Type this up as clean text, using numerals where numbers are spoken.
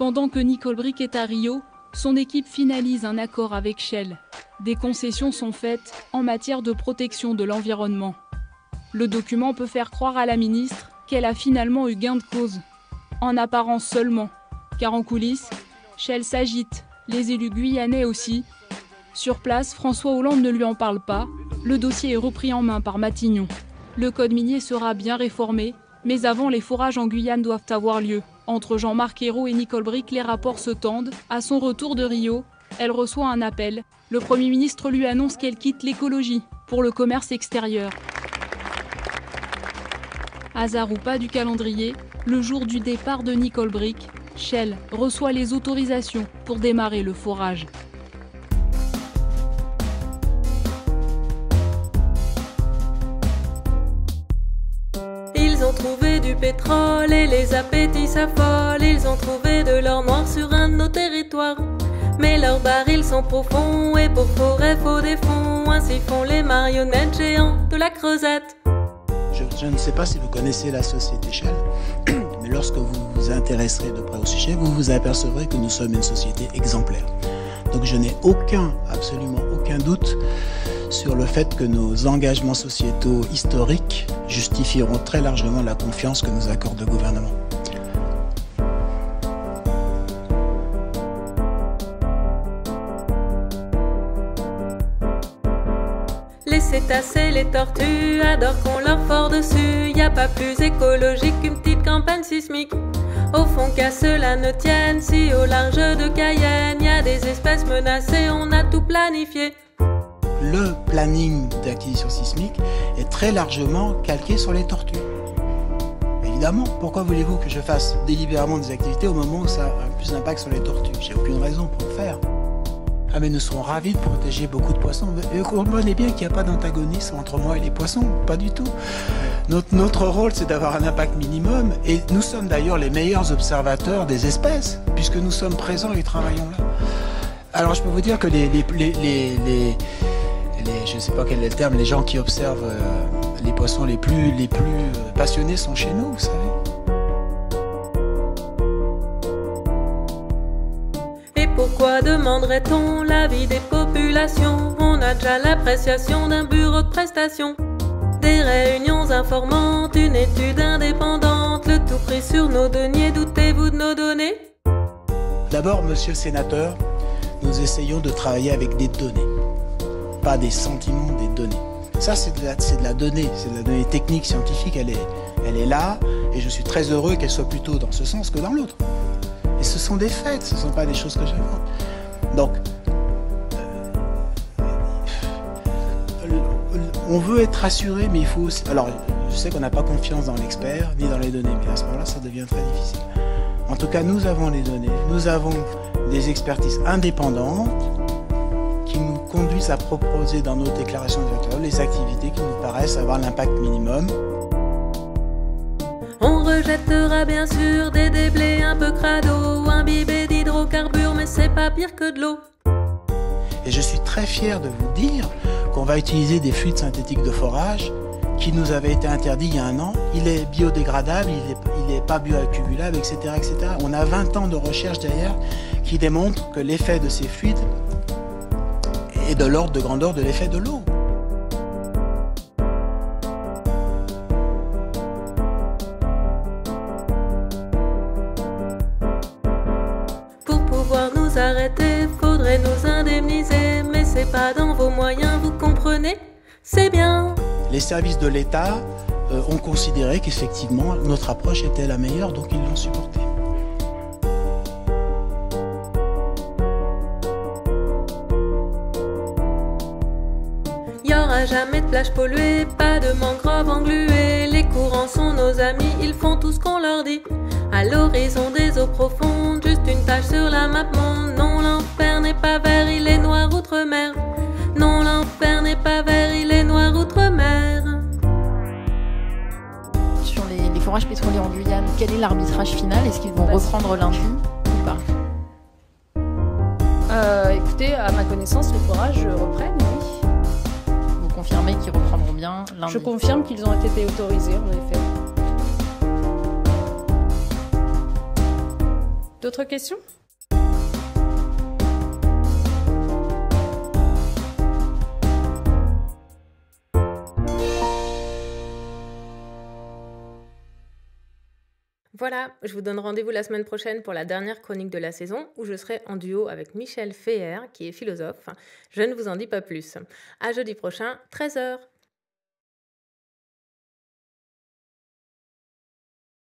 Pendant que Nicole Bricq est à Rio, son équipe finalise un accord avec Shell. Des concessions sont faites en matière de protection de l'environnement. Le document peut faire croire à la ministre qu'elle a finalement eu gain de cause. En apparence seulement, car en coulisses, Shell s'agite, les élus guyanais aussi. Sur place, François Hollande ne lui en parle pas, le dossier est repris en main par Matignon. Le code minier sera bien réformé, mais avant les forages en Guyane doivent avoir lieu. Entre Jean-Marc Ayrault et Nicole Bricq, les rapports se tendent. À son retour de Rio, elle reçoit un appel. Le Premier ministre lui annonce qu'elle quitte l'écologie pour le commerce extérieur. Hasard ou pas du calendrier, le jour du départ de Nicole Bricq, Shell reçoit les autorisations pour démarrer le forage. Ils ont trouvé du pétrole et les appétits s'affolent. Ils ont trouvé de l'or noir sur un de nos territoires. Mais leurs barils sont profonds et pour forêt faut des fonds. Ainsi font les marionnettes géants de la Creusette. Je ne sais pas si vous connaissez la société Shell, mais lorsque vous vous intéresserez de près au sujet, vous vous apercevrez que nous sommes une société exemplaire. Donc je n'ai absolument aucun doute sur le fait que nos engagements sociétaux historiques justifieront très largement la confiance que nous accorde le gouvernement. Les cétacés, les tortues adorent qu'on leur fort dessus. Y a pas plus écologique qu'une petite campagne sismique. Au fond qu'à cela ne tienne, si au large de Cayenne y a des espèces menacées, on a tout planifié. Le planning d'acquisition sismique est très largement calqué sur les tortues. Évidemment, pourquoi voulez-vous que je fasse délibérément des activités au moment où ça a plus d'impact sur les tortues? J'ai aucune raison pour le faire. Ah mais nous serons ravis de protéger beaucoup de poissons. Vous comprenez bien qu'il n'y a pas d'antagonisme entre moi et les poissons, pas du tout. Notre rôle c'est d'avoir un impact minimum et nous sommes d'ailleurs les meilleurs observateurs des espèces puisque nous sommes présents et travaillons là. Alors je peux vous dire que je ne sais pas quel est le terme, les gens qui observent les poissons les plus passionnés sont chez nous, vous savez. Pourquoi demanderait-on l'avis des populations? On a déjà l'appréciation d'un bureau de prestation. Des réunions informantes, une étude indépendante, le tout pris sur nos deniers, doutez-vous de nos données? D'abord, monsieur le sénateur, nous essayons de travailler avec des données, pas des sentiments, des données. Ça, c'est de la donnée, c'est de la donnée technique, scientifique, elle est là, et je suis très heureux qu'elle soit plutôt dans ce sens que dans l'autre. Et ce sont des faits, ce ne sont pas des choses que j'invente. Donc, on veut être rassuré, mais il faut aussi... Alors, je sais qu'on n'a pas confiance dans l'expert, ni dans les données, mais à ce moment-là, ça devient très difficile. En tout cas, nous avons les données, nous avons des expertises indépendantes qui nous conduisent à proposer dans nos déclarations directoriales les activités qui nous paraissent avoir l'impact minimum. On rejettera bien sûr des déblais un peu crado, imbibés d'hydrocarbures, mais c'est pas pire que de l'eau. Et je suis très fier de vous dire qu'on va utiliser des fluides synthétiques de forage qui nous avaient été interdits il y a 1 an. Il est biodégradable, il n'est pas bioaccumulable, etc., etc. On a 20 ans de recherche derrière qui démontrent que l'effet de ces fluides est de l'ordre de grandeur de l'effet de l'eau. Arrêter, faudrait nous indemniser, mais c'est pas dans vos moyens, vous comprenez? C'est bien. Les services de l'État ont considéré qu'effectivement notre approche était la meilleure, donc ils l'ont supportée. Il y aura jamais de plage polluée, pas de mangroves engluées, les courants sont nos amis, ils font tout ce qu'on leur dit. À l'horizon des eaux profondes, juste une tache sur la map monde. Non, l'enfer n'est pas vert, il est noir outre-mer. Non, l'enfer n'est pas vert, il est noir outre-mer. Sur les forages pétroliers en Guyane, quel est l'arbitrage final? Est-ce qu'ils vont reprendre lundi ou pas? Écoutez, à ma connaissance, les forages reprennent, oui. Vous confirmez qu'ils reprendront bien lundi? Je confirme qu'ils ont été autorisés, en effet. D'autres questions ? Voilà, je vous donne rendez-vous la semaine prochaine pour la dernière chronique de la saison où je serai en duo avec Michel Feher qui est philosophe. Je ne vous en dis pas plus. À jeudi prochain, 13h.